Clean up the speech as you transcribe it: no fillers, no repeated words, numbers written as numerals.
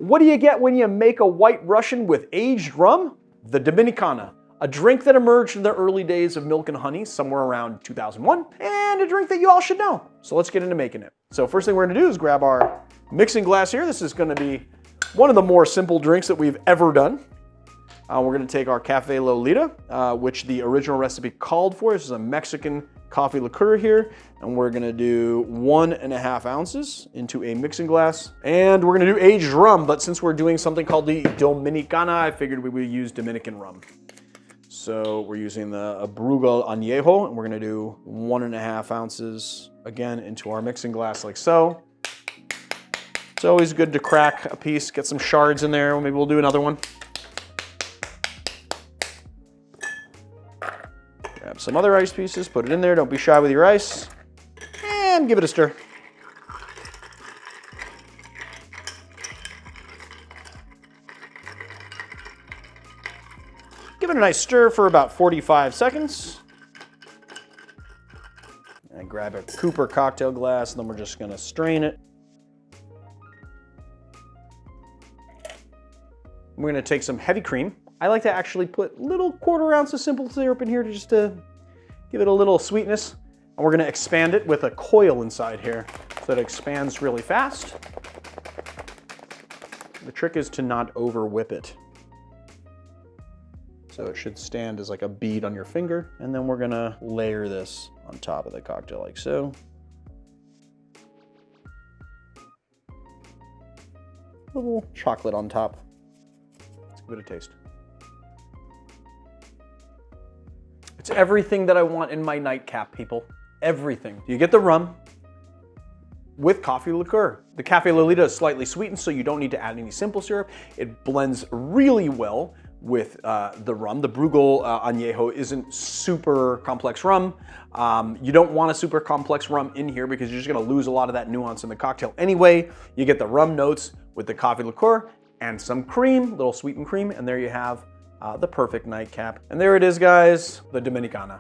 What do you get when you make a White Russian with aged rum? The Dominicana, a drink that emerged in the early days of Milk and Honey somewhere around 2001, and a drink that you all should know. So let's get into making it. So first thing we're gonna do is grab our mixing glass here. This is gonna be one of the more simple drinks that we've ever done. We're gonna take our Cafe Lolita, which the original recipe called for. This is a Mexican coffee liqueur here, and we're gonna do 1.5 ounces into a mixing glass. And we're gonna do aged rum, but since we're doing something called the Dominicana, I figured we would use Dominican rum. So we're using the Brugal Añejo, and we're gonna do 1.5 ounces, again, into our mixing glass like so. It's always good to crack a piece, get some shards in there. Maybe we'll do another one. Grab some other ice pieces, put it in there. Don't be shy with your ice. And give it a stir. Give it a nice stir for about 45 seconds. And grab a Cooper cocktail glass, and then we're just gonna strain it. We're gonna take some heavy cream. I like to actually put little 1/4 ounce of simple syrup in here just to give it a little sweetness. And we're gonna expand it with a coil inside here so that it expands really fast. The trick is to not over whip it. So it should stand as like a bead on your finger. And then we're gonna layer this on top of the cocktail like so. A little chocolate on top. Let's give it a taste. It's everything that I want in my nightcap, people. Everything. You get the rum with coffee liqueur. The Cafe Lolita is slightly sweetened, so you don't need to add any simple syrup. It blends really well with the rum. The Brugal Añejo isn't super complex rum. You don't want a super complex rum in here because you're just gonna lose a lot of that nuance in the cocktail anyway. You get the rum notes with the coffee liqueur and some cream, little sweetened cream, and there you have the perfect nightcap. And there it is, guys, the Dominicana.